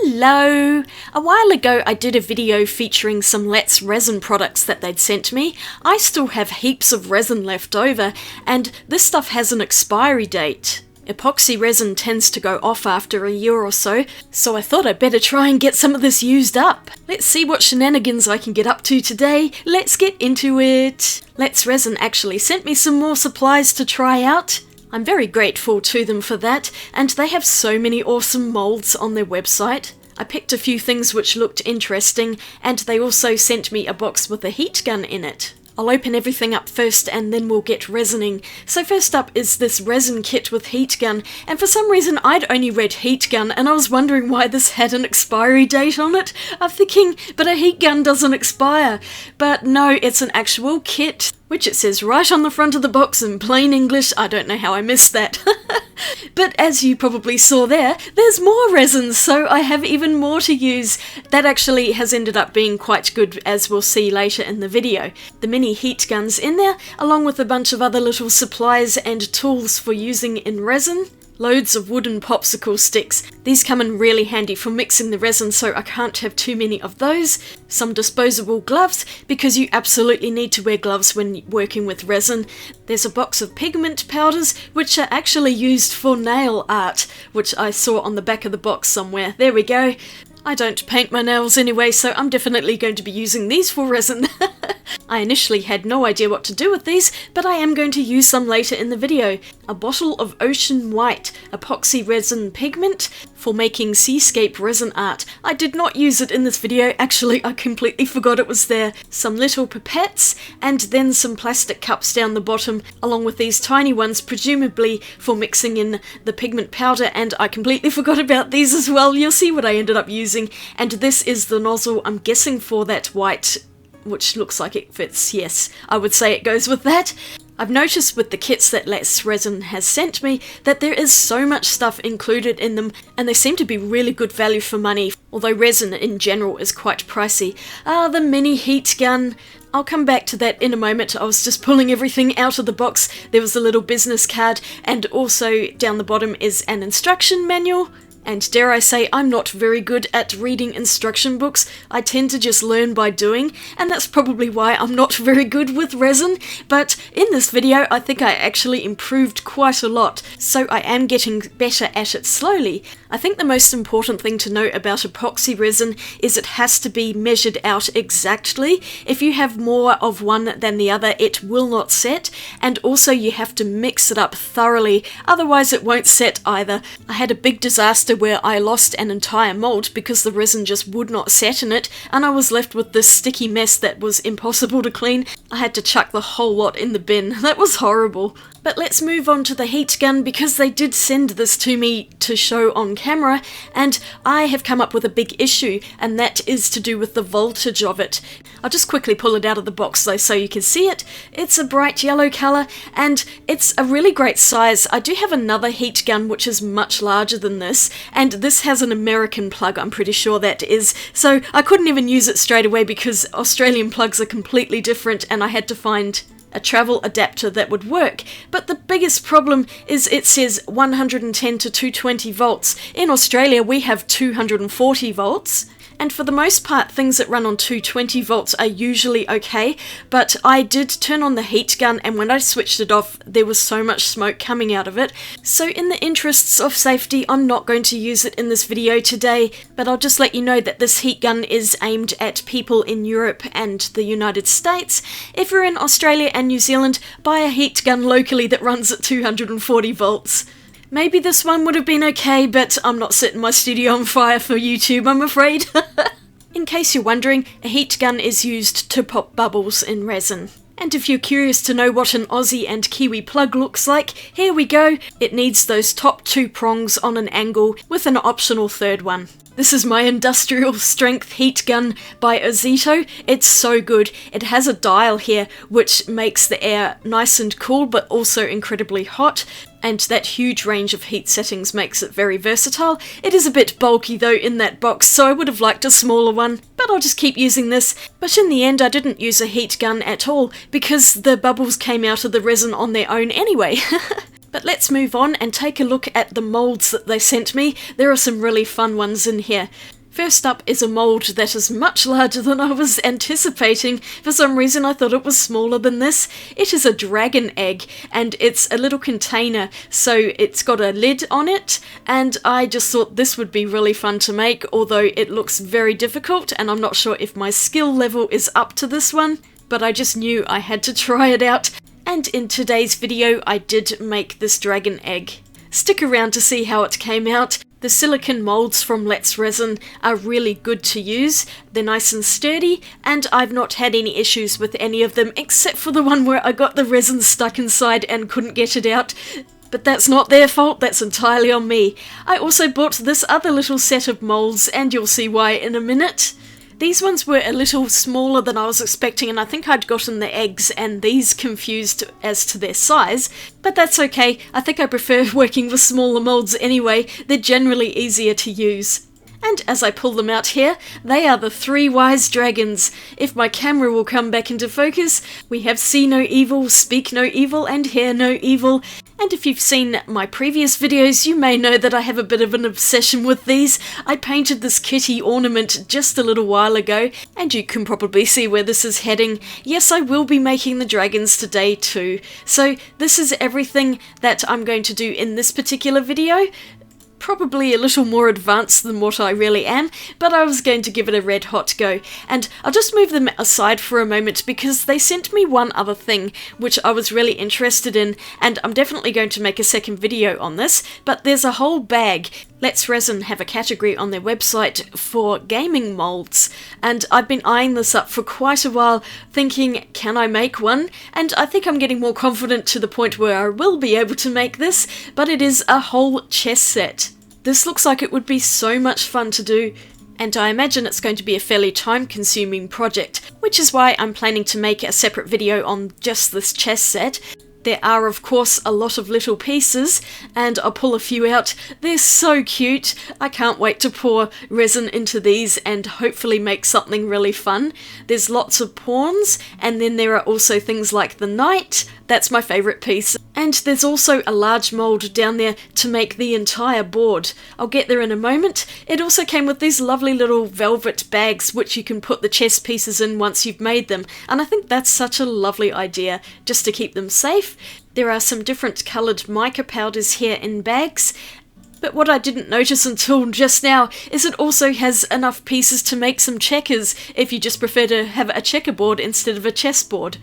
Hello! A while ago I did a video featuring some Let's Resin products that they'd sent me. I still have heaps of resin left over, and this stuff has an expiry date. Epoxy resin tends to go off after a year or so I thought I'd better try and get some of this used up. Let's see what shenanigans I can get up to today. Let's get into it! Let's Resin actually sent me some more supplies to try out. I'm very grateful to them for that, and they have so many awesome molds on their website. I picked a few things which looked interesting, and they also sent me a box with a heat gun in it. I'll open everything up first and then we'll get resining. So first up is this resin kit with heat gun, and for some reason I'd only read heat gun and I was wondering why this had an expiry date on it. I'm thinking, but a heat gun doesn't expire. But no, it's an actual kit, which it says right on the front of the box in plain English. I don't know how I missed that. But as you probably saw there's more resins, so I have even more to use. That actually has ended up being quite good, as we'll see later in the video. The mini heat guns in there, along with a bunch of other little supplies and tools for using in resin. Loads of wooden popsicle sticks. These come in really handy for mixing the resin, so I can't have too many of those. Some disposable gloves, because you absolutely need to wear gloves when working with resin. There's a box of pigment powders, which are actually used for nail art, which I saw on the back of the box somewhere. There we go. I don't paint my nails anyway, so I'm definitely going to be using these for resin. I initially had no idea what to do with these, but I am going to use some later in the video. A bottle of Ocean White epoxy resin pigment for making seascape resin art. I did not use it in this video, actually I completely forgot it was there. Some little pipettes, and then some plastic cups down the bottom, along with these tiny ones, presumably for mixing in the pigment powder, and I completely forgot about these as well. You'll see what I ended up using. And this is the nozzle, I'm guessing for that white, which looks like it fits. Yes, I would say it goes with that. I've noticed with the kits that Let's Resin has sent me that there is so much stuff included in them, and they seem to be really good value for money, although resin in general is quite pricey. The mini heat gun. I'll come back to that in a moment. I was just pulling everything out of the box. There was a little business card, and also down the bottom is an instruction manual. And dare I say, I'm not very good at reading instruction books. I tend to just learn by doing, and that's probably why I'm not very good with resin. But in this video, I think I actually improved quite a lot, so I am getting better at it slowly. I think the most important thing to note about epoxy resin is it has to be measured out exactly. If you have more of one than the other, it will not set, and also you have to mix it up thoroughly, otherwise it won't set either. I had a big disaster where I lost an entire mold because the resin just would not set in it, and I was left with this sticky mess that was impossible to clean. I had to chuck the whole lot in the bin. That was horrible. But let's move on to the heat gun, because they did send this to me to show on camera, and I have come up with a big issue, and that is to do with the voltage of it. I'll just quickly pull it out of the box though so you can see it. It's a bright yellow colour, and it's a really great size. I do have another heat gun which is much larger than this, and this has an American plug, I'm pretty sure that is, so I couldn't even use it straight away because Australian plugs are completely different, and I had to find a travel adapter that would work. But the biggest problem is it says 110 to 220 volts. In Australia we have 240 volts. And for the most part, things that run on 220 volts are usually okay, but I did turn on the heat gun, and when I switched it off, there was so much smoke coming out of it. So in the interests of safety, I'm not going to use it in this video today, but I'll just let you know that this heat gun is aimed at people in Europe and the United States. If you're in Australia and New Zealand, buy a heat gun locally that runs at 240 volts. Maybe this one would have been okay, but I'm not setting my studio on fire for YouTube, I'm afraid. In case you're wondering, a heat gun is used to pop bubbles in resin. And if you're curious to know what an Aussie and Kiwi plug looks like, here we go. It needs those top two prongs on an angle with an optional third one. This is my industrial strength heat gun by Ozito. It's so good. It has a dial here which makes the air nice and cool but also incredibly hot, and that huge range of heat settings makes it very versatile. It is a bit bulky though in that box, so I would have liked a smaller one, but I'll just keep using this. But in the end I didn't use a heat gun at all because the bubbles came out of the resin on their own anyway. But let's move on and take a look at the molds that they sent me. There are some really fun ones in here. First up is a mold that is much larger than I was anticipating. For some reason I thought it was smaller than this. It is a dragon egg, and it's a little container, so it's got a lid on it, and I just thought this would be really fun to make, although it looks very difficult and I'm not sure if my skill level is up to this one, but I just knew I had to try it out. And in today's video I did make this dragon egg. Stick around to see how it came out. The silicone molds from Let's Resin are really good to use. They're nice and sturdy, and I've not had any issues with any of them except for the one where I got the resin stuck inside and couldn't get it out. But that's not their fault, that's entirely on me. I also bought this other little set of molds, and you'll see why in a minute. These ones were a little smaller than I was expecting, and I think I'd gotten the eggs and these confused as to their size, but that's okay. I think I prefer working with smaller molds anyway. They're generally easier to use. And as I pull them out here, they are the 3 wise dragons. If my camera will come back into focus, we have see no evil, speak no evil, and hear no evil. And if you've seen my previous videos, you may know that I have a bit of an obsession with these. I painted this kitty ornament just a little while ago, and you can probably see where this is heading. Yes, I will be making the dragons today too. So this is everything that I'm going to do in this particular video. Probably a little more advanced than what I really am, but I was going to give it a red hot go. And I'll just move them aside for a moment because they sent me one other thing which I was really interested in, and I'm definitely going to make a second video on this, but there's a whole bag. Let's Resin have a category on their website for gaming molds, and I've been eyeing this up for quite a while, thinking, can I make one? And I think I'm getting more confident to the point where I will be able to make this, but it is a whole chess set. This looks like it would be so much fun to do, and I imagine it's going to be a fairly time-consuming project, which is why I'm planning to make a separate video on just this chess set. There are, of course, a lot of little pieces, and I'll pull a few out. They're so cute. I can't wait to pour resin into these and hopefully make something really fun. There's lots of pawns, and then there are also things like the knight. That's my favourite piece. And there's also a large mould down there to make the entire board. I'll get there in a moment. It also came with these lovely little velvet bags which you can put the chess pieces in once you've made them, and I think that's such a lovely idea, just to keep them safe. There are some different coloured mica powders here in bags, but what I didn't notice until just now is it also has enough pieces to make some checkers if you just prefer to have a checkerboard instead of a chessboard.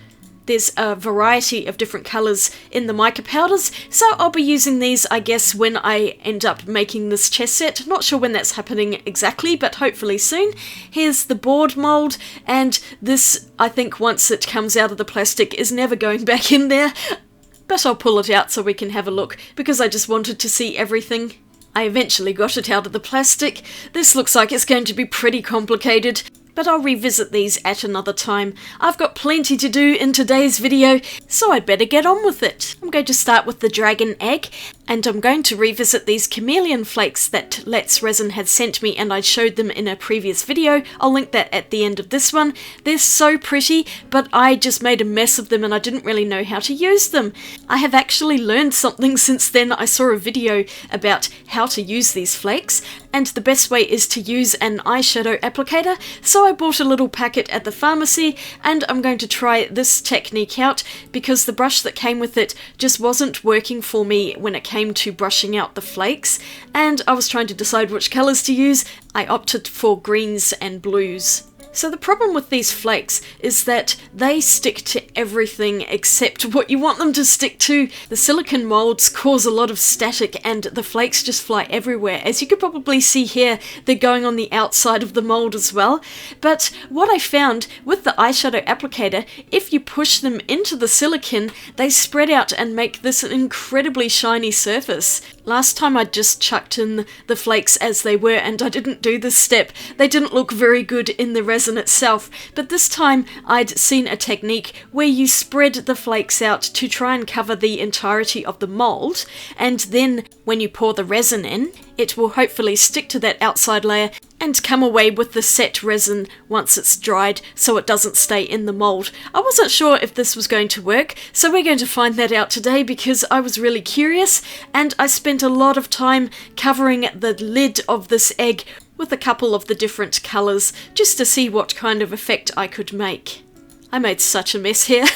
There's a variety of different colours in the mica powders, so I'll be using these, I guess, when I end up making this chess set. Not sure when that's happening exactly, but hopefully soon. Here's the board mould, and this, I think, once it comes out of the plastic, is never going back in there. But I'll pull it out so we can have a look, because I just wanted to see everything. I eventually got it out of the plastic. This looks like it's going to be pretty complicated, but I'll revisit these at another time. I've got plenty to do in today's video, so I'd better get on with it. I'm going to start with the dragon egg, and I'm going to revisit these chameleon flakes that Let's Resin had sent me, and I showed them in a previous video. I'll link that at the end of this one. They're so pretty, but I just made a mess of them and I didn't really know how to use them. I have actually learned something since then. I saw a video about how to use these flakes, and the best way is to use an eyeshadow applicator, so I bought a little packet at the pharmacy, and I'm going to try this technique out because the brush that came with it just wasn't working for me when it came to brushing out the flakes, and I was trying to decide which colours to use. I opted for greens and blues. So the problem with these flakes is that they stick to everything except what you want them to stick to. The silicone molds cause a lot of static and the flakes just fly everywhere. As you could probably see here, they're going on the outside of the mold as well. But what I found with the eyeshadow applicator, if you push them into the silicone, they spread out and make this an incredibly shiny surface. Last time I just chucked in the flakes as they were and I didn't do this step. They didn't look very good in the resin itself, but this time I'd seen a technique where you spread the flakes out to try and cover the entirety of the mold, and then when you pour the resin in, it will hopefully stick to that outside layer and come away with the set resin once it's dried so it doesn't stay in the mold. I wasn't sure if this was going to work, so we're going to find that out today because I was really curious, and I spent a lot of time covering the lid of this egg with a couple of the different colours just to see what kind of effect I could make. I made such a mess here.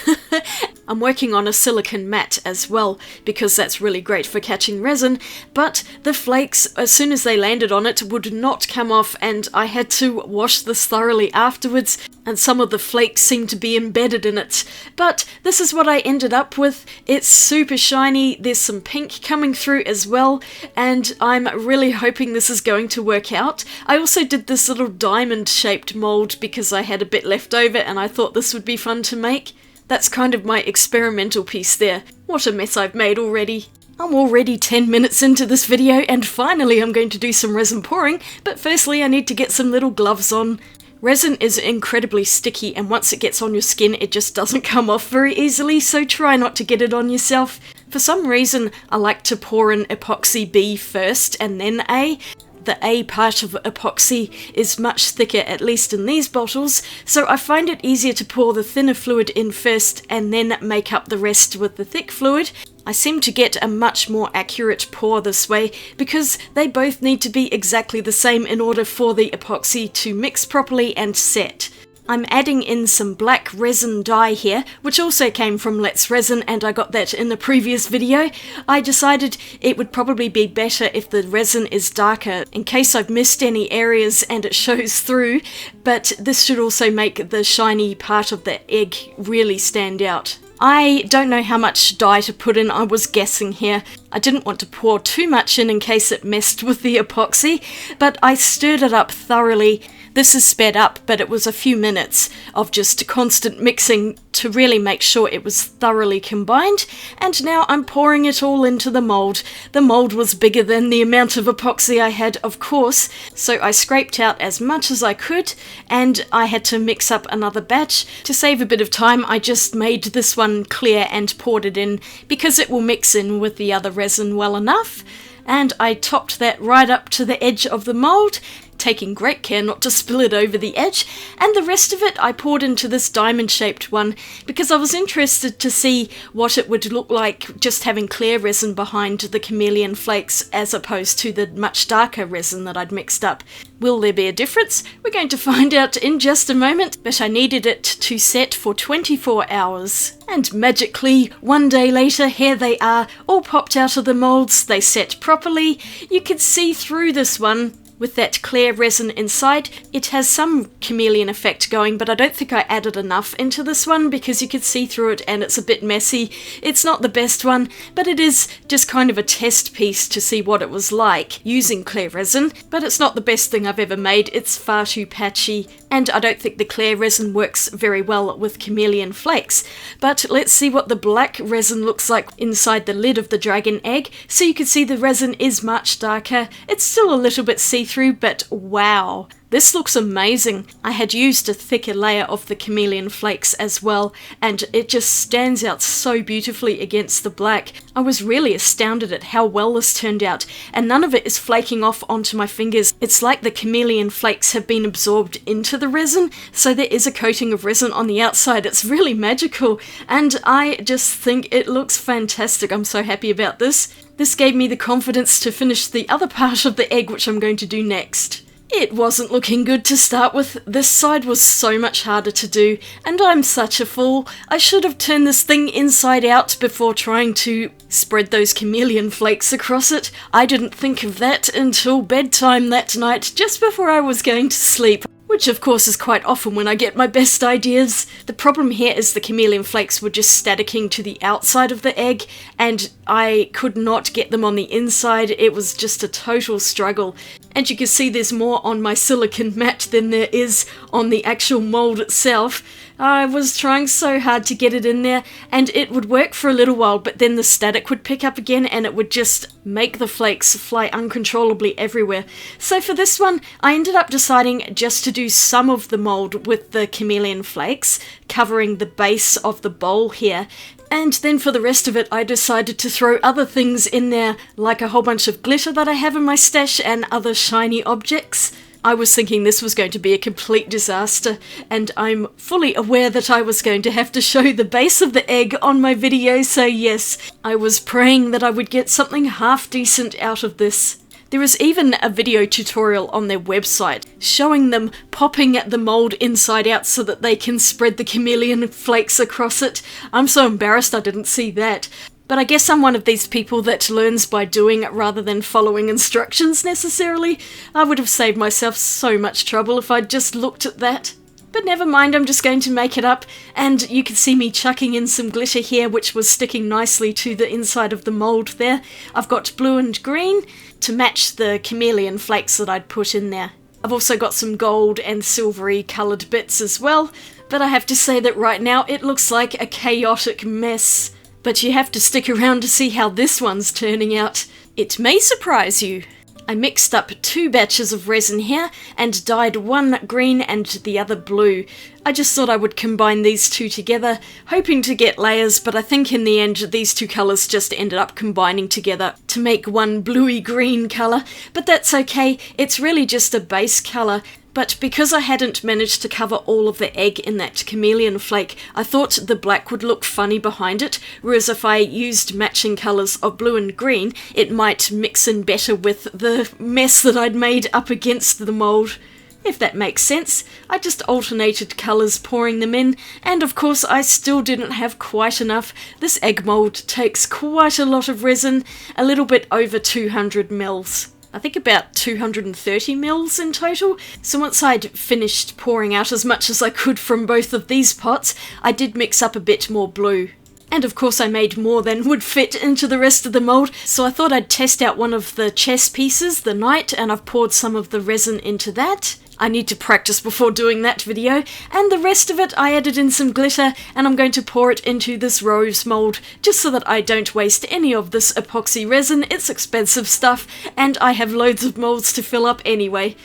I'm working on a silicone mat as well because that's really great for catching resin, but the flakes, as soon as they landed on it, would not come off, and I had to wash this thoroughly afterwards, and some of the flakes seem to be embedded in it. But this is what I ended up with. It's super shiny, there's some pink coming through as well, and I'm really hoping this is going to work out. I also did this little diamond shaped mold because I had a bit left over and I thought this would be fun to make. That's kind of my experimental piece there. What a mess I've made already. I'm already 10 minutes into this video and finally I'm going to do some resin pouring, but firstly I need to get some little gloves on. Resin is incredibly sticky, and once it gets on your skin it just doesn't come off very easily, so try not to get it on yourself. For some reason I like to pour in epoxy B first and then A. The A part of epoxy is much thicker, at least in these bottles, so I find it easier to pour the thinner fluid in first and then make up the rest with the thick fluid. I seem to get a much more accurate pour this way because they both need to be exactly the same in order for the epoxy to mix properly and set. I'm adding in some black resin dye here, which also came from Let's Resin, and I got that in the previous video. I decided it would probably be better if the resin is darker, in case I've missed any areas and it shows through, but this should also make the shiny part of the egg really stand out. I don't know how much dye to put in, I was guessing here. I didn't want to pour too much in case it messed with the epoxy, but I stirred it up thoroughly. This is sped up, but it was a few minutes of just constant mixing to really make sure it was thoroughly combined, and now I'm pouring it all into the mold. The mold was bigger than the amount of epoxy I had, of course, so I scraped out as much as I could, and I had to mix up another batch. To save a bit of time, I just made this one clear and poured it in because it will mix in with the other resin well enough, and I topped that right up to the edge of the mold, taking great care not to spill it over the edge, and the rest of it I poured into this diamond-shaped one because I was interested to see what it would look like just having clear resin behind the chameleon flakes as opposed to the much darker resin that I'd mixed up. Will there be a difference? We're going to find out in just a moment, but I needed it to set for 24 hours. And magically, one day later, here they are, all popped out of the molds. They set properly. You could see through this one with that clear resin inside. It has some chameleon effect going, but I don't think I added enough into this one because you could see through it and it's a bit messy. It's not the best one, but it is just kind of a test piece to see what it was like using clear resin, but it's not the best thing I've ever made. It's far too patchy, and I don't think the clear resin works very well with chameleon flakes. But let's see what the black resin looks like inside the lid of the dragon egg. So you can see the resin is much darker. It's still a little bit see-through, but wow, this looks amazing. I had used a thicker layer of the chameleon flakes as well, and it just stands out so beautifully against the black. I was really astounded at how well this turned out, and none of it is flaking off onto my fingers. It's like the chameleon flakes have been absorbed into the resin, so there is a coating of resin on the outside. It's really magical, and I just think it looks fantastic. I'm so happy about this. This gave me the confidence to finish the other part of the egg, which I'm going to do next. It wasn't looking good to start with. This side was so much harder to do, and I'm such a fool. I should have turned this thing inside out before trying to spread those chameleon flakes across it. I didn't think of that until bedtime that night, just before I was going to sleep. Which of course is quite often when I get my best ideas. The problem here is the chameleon flakes were just staticking to the outside of the egg, and I could not get them on the inside. It was just a total struggle. And you can see there's more on my silicone mat than there is on the actual mold itself. I was trying so hard to get it in there, and it would work for a little while, but then the static would pick up again and it would just make the flakes fly uncontrollably everywhere. So for this one, I ended up deciding just to do some of the mold with the chameleon flakes, covering the base of the bowl here. And then for the rest of it, I decided to throw other things in there, like a whole bunch of glitter that I have in my stash and other shiny objects. I was thinking this was going to be a complete disaster, and I'm fully aware that I was going to have to show the base of the egg on my video, so yes, I was praying that I would get something half decent out of this. There is even a video tutorial on their website showing them popping the mold inside out so that they can spread the chameleon flakes across it. I'm so embarrassed I didn't see that. But I guess I'm one of these people that learns by doing rather than following instructions necessarily. I would have saved myself so much trouble if I'd just looked at that. But never mind, I'm just going to make it up, and you can see me chucking in some glitter here, which was sticking nicely to the inside of the mould there. I've got blue and green to match the chameleon flakes that I'd put in there. I've also got some gold and silvery coloured bits as well, but I have to say that right now it looks like a chaotic mess. But you have to stick around to see how this one's turning out. It may surprise you. I mixed up 2 batches of resin here and dyed one green and the other blue. I just thought I would combine these two together, hoping to get layers, but I think in the end these 2 colours just ended up combining together to make one bluey green colour. But that's okay, it's really just a base colour. But because I hadn't managed to cover all of the egg in that chameleon flake, I thought the black would look funny behind it, whereas if I used matching colours of blue and green, it might mix in better with the mess that I'd made up against the mould. If that makes sense. I just alternated colours pouring them in, and of course I still didn't have quite enough. This egg mould takes quite a lot of resin, a little bit over 200 mils. I think about 230 mils in total. So once I'd finished pouring out as much as I could from both of these pots, I did mix up a bit more blue. And of course I made more than would fit into the rest of the mould, so I thought I'd test out one of the chess pieces, the knight, and I've poured some of the resin into that. I need to practice before doing that video, and the rest of it I added in some glitter, and I'm going to pour it into this rose mould, just so that I don't waste any of this epoxy resin. It's expensive stuff, and I have loads of moulds to fill up anyway.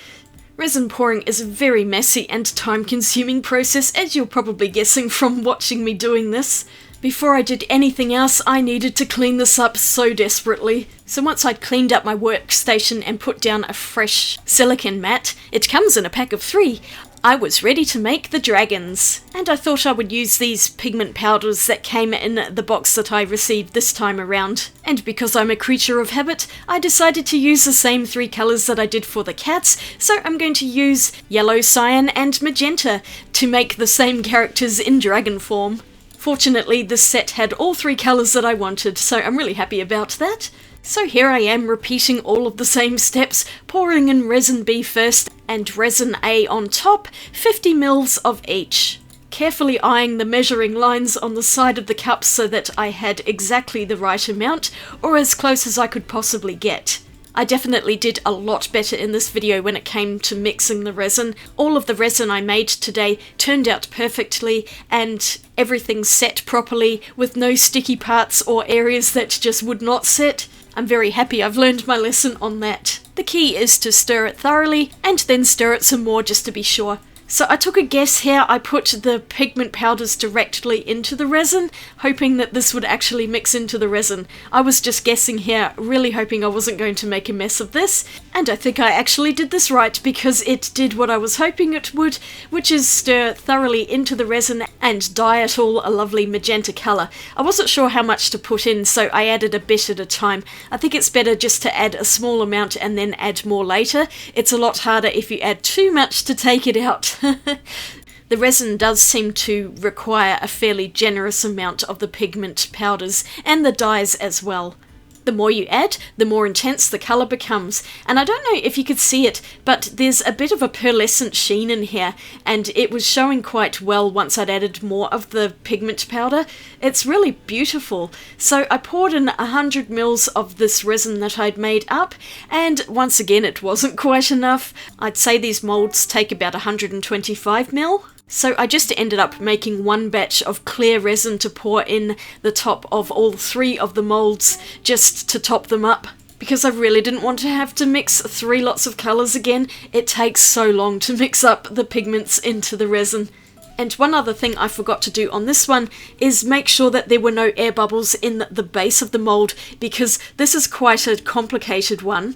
Resin pouring is a very messy and time-consuming process, as you're probably guessing from watching me doing this. Before I did anything else, I needed to clean this up so desperately. So once I'd cleaned up my workstation and put down a fresh silicone mat, it comes in a pack of 3, I was ready to make the dragons. And I thought I would use these pigment powders that came in the box that I received this time around. And because I'm a creature of habit, I decided to use the same 3 colours that I did for the cats, so I'm going to use yellow, cyan and magenta to make the same characters in dragon form. Fortunately, this set had all 3 colours that I wanted, so I'm really happy about that. So here I am repeating all of the same steps, pouring in resin B first and resin A on top, 50 mils of each. Carefully eyeing the measuring lines on the side of the cup so that I had exactly the right amount, or as close as I could possibly get. I definitely did a lot better in this video when it came to mixing the resin. All of the resin I made today turned out perfectly, and everything set properly with no sticky parts or areas that just would not set. I'm very happy I've learned my lesson on that. The key is to stir it thoroughly and then stir it some more just to be sure. So I took a guess here. I put the pigment powders directly into the resin, hoping that this would actually mix into the resin. I was just guessing here, really hoping I wasn't going to make a mess of this, and I think I actually did this right because it did what I was hoping it would, which is stir thoroughly into the resin and dye it all a lovely magenta colour. I wasn't sure how much to put in, so I added a bit at a time. I think it's better just to add a small amount and then add more later. It's a lot harder if you add too much to take it out. The resin does seem to require a fairly generous amount of the pigment powders and the dyes as well. The more you add, the more intense the colour becomes, and I don't know if you could see it, but there's a bit of a pearlescent sheen in here, and it was showing quite well once I'd added more of the pigment powder. It's really beautiful. So I poured in 100 mils of this resin that I'd made up, and once again it wasn't quite enough. I'd say these moulds take about 125 mil. So I just ended up making one batch of clear resin to pour in the top of all 3 of the moulds, just to top them up, because I really didn't want to have to mix 3 lots of colours again. It takes so long to mix up the pigments into the resin. And one other thing I forgot to do on this one is make sure that there were no air bubbles in the base of the mould, because this is quite a complicated one.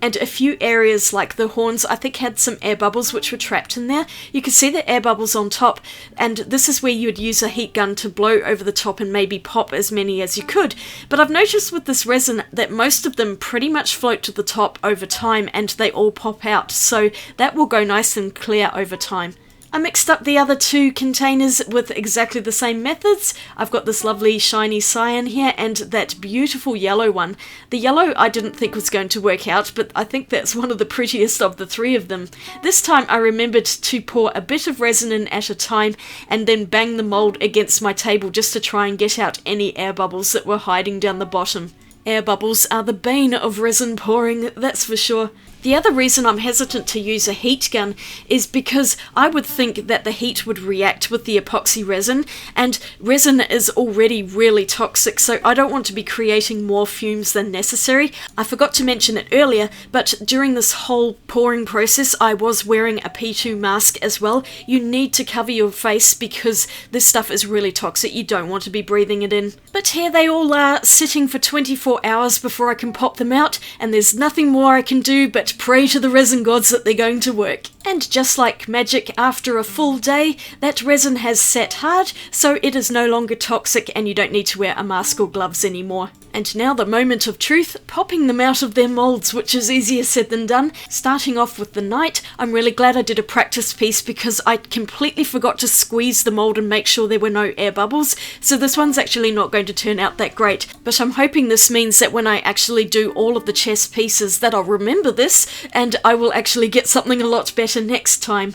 and a few areas like the horns I think had some air bubbles which were trapped in there. You can see the air bubbles on top, and this is where you would use a heat gun to blow over the top and maybe pop as many as you could. But I've noticed with this resin that most of them pretty much float to the top over time and they all pop out, so that will go nice and clear over time. I mixed up the other two containers with exactly the same methods. I've got this lovely shiny cyan here and that beautiful yellow one. The yellow I didn't think was going to work out, but I think that's one of the prettiest of the three of them. This time I remembered to pour a bit of resin in at a time and then bang the mold against my table just to try and get out any air bubbles that were hiding down the bottom. Air bubbles are the bane of resin pouring, that's for sure. The other reason I'm hesitant to use a heat gun is because I would think that the heat would react with the epoxy resin, and resin is already really toxic, so I don't want to be creating more fumes than necessary. I forgot to mention it earlier, but during this whole pouring process I was wearing a P2 mask as well. You need to cover your face because this stuff is really toxic, you don't want to be breathing it in. But here they all are, sitting for 24 hours before I can pop them out, and there's nothing more I can do but pray to the resin gods that they're going to work. And just like magic, after a full day, that resin has set hard, so it is no longer toxic and you don't need to wear a mask or gloves anymore. And now the moment of truth, popping them out of their molds, which is easier said than done. Starting off with the knight, I'm really glad I did a practice piece because I completely forgot to squeeze the mold and make sure there were no air bubbles, so this one's actually not going to turn out that great. But I'm hoping this means that when I actually do all of the chest pieces that I'll remember this, and I will actually get something a lot better next time.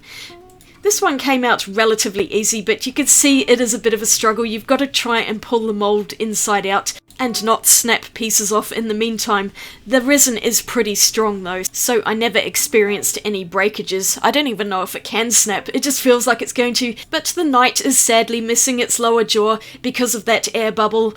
This one came out relatively easy, but you can see it is a bit of a struggle. You've got to try and pull the mold inside out and not snap pieces off in the meantime. The resin is pretty strong though, so I never experienced any breakages. I don't even know if it can snap, it just feels like it's going to. But the knight is sadly missing its lower jaw because of that air bubble.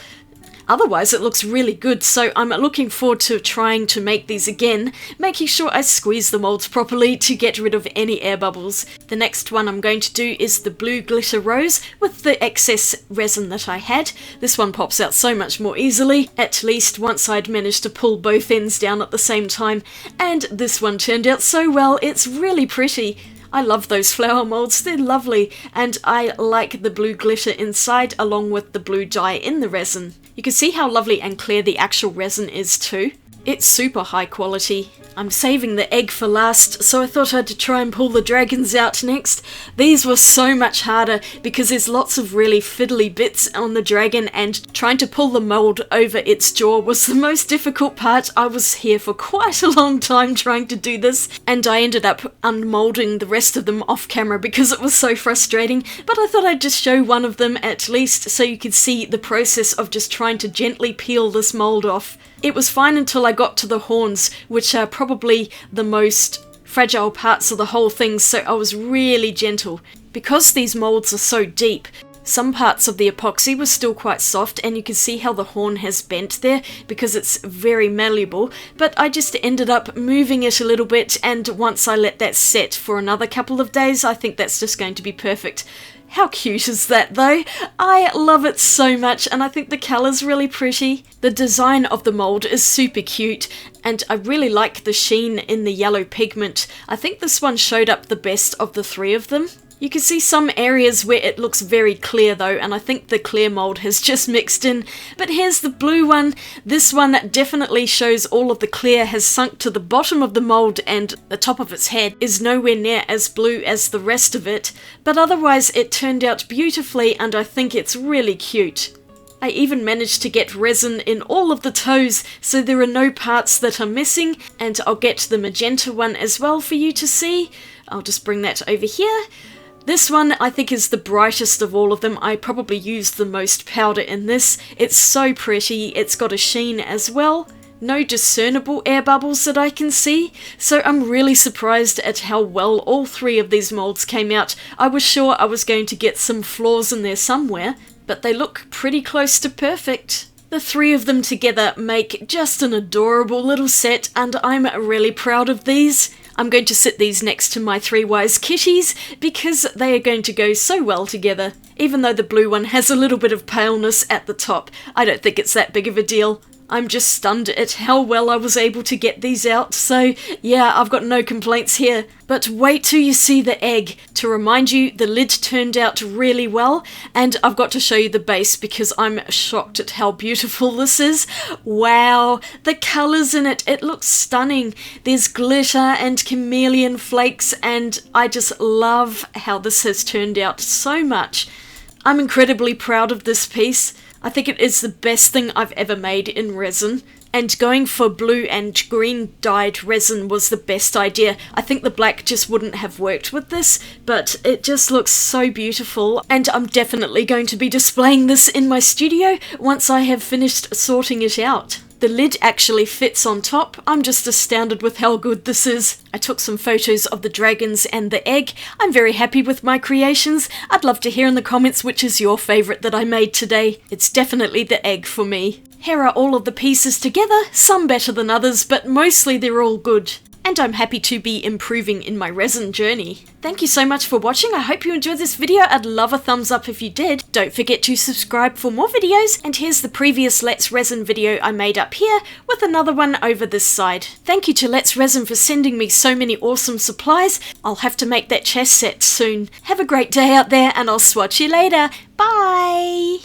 Otherwise it looks really good, so I'm looking forward to trying to make these again, making sure I squeeze the molds properly to get rid of any air bubbles. The next one I'm going to do is the blue glitter rose with the excess resin that I had. This one pops out so much more easily, at least once I'd managed to pull both ends down at the same time, and this one turned out so well, it's really pretty. I love those flower molds, they're lovely, and I like the blue glitter inside along with the blue dye in the resin. You can see how lovely and clear the actual resin is too. It's super high quality. I'm saving the egg for last, so I thought I'd try and pull the dragons out next. These were so much harder because there's lots of really fiddly bits on the dragon, and trying to pull the mold over its jaw was the most difficult part. I was here for quite a long time trying to do this, and I ended up unmolding the rest of them off camera because it was so frustrating, but I thought I'd just show one of them at least so you could see the process of just trying to gently peel this mold off. It was fine until I got to the horns, which are probably the most fragile parts of the whole thing, so I was really gentle. Because these molds are so deep, some parts of the epoxy were still quite soft, and you can see how the horn has bent there because it's very malleable, but I just ended up moving it a little bit, and once I let that set for another couple of days, I think that's just going to be perfect. How cute is that though? I love it so much, and I think the colour's really pretty. The design of the mould is super cute, and I really like the sheen in the yellow pigment. I think this one showed up the best of the three of them. You can see some areas where it looks very clear though, and I think the clear mould has just mixed in. But here's the blue one. This one definitely shows all of the clear has sunk to the bottom of the mould, and the top of its head is nowhere near as blue as the rest of it. But otherwise it turned out beautifully, and I think it's really cute. I even managed to get resin in all of the toes, so there are no parts that are missing, and I'll get the magenta one as well for you to see. I'll just bring that over here. This one I think is the brightest of all of them. I probably used the most powder in this. It's so pretty, it's got a sheen as well. No discernible air bubbles that I can see, so I'm really surprised at how well all three of these molds came out. I was sure I was going to get some flaws in there somewhere, but they look pretty close to perfect. The three of them together make just an adorable little set, and I'm really proud of these. I'm going to sit these next to my three wise kitties because they are going to go so well together. Even though the blue one has a little bit of paleness at the top, I don't think it's that big of a deal. I'm just stunned at how well I was able to get these out, so yeah, I've got no complaints here. But wait till you see the egg. To remind you, the lid turned out really well, and I've got to show you the base because I'm shocked at how beautiful this is. Wow, the colours in it, it looks stunning. There's glitter and chameleon flakes, and I just love how this has turned out so much. I'm incredibly proud of this piece. I think it is the best thing I've ever made in resin. And going for blue and green dyed resin was the best idea. I think the black just wouldn't have worked with this, but it just looks so beautiful, and I'm definitely going to be displaying this in my studio once I have finished sorting it out. The lid actually fits on top. I'm just astounded with how good this is. I took some photos of the dragons and the egg. I'm very happy with my creations. I'd love to hear in the comments which is your favourite that I made today. It's definitely the egg for me. Here are all of the pieces together, some better than others, but mostly they're all good. And I'm happy to be improving in my resin journey. Thank you so much for watching. I hope you enjoyed this video. I'd love a thumbs up if you did. Don't forget to subscribe for more videos. And here's the previous Let's Resin video I made up here with another one over this side. Thank you to Let's Resin for sending me so many awesome supplies. I'll have to make that chest set soon. Have a great day out there, and I'll swatch you later. Bye!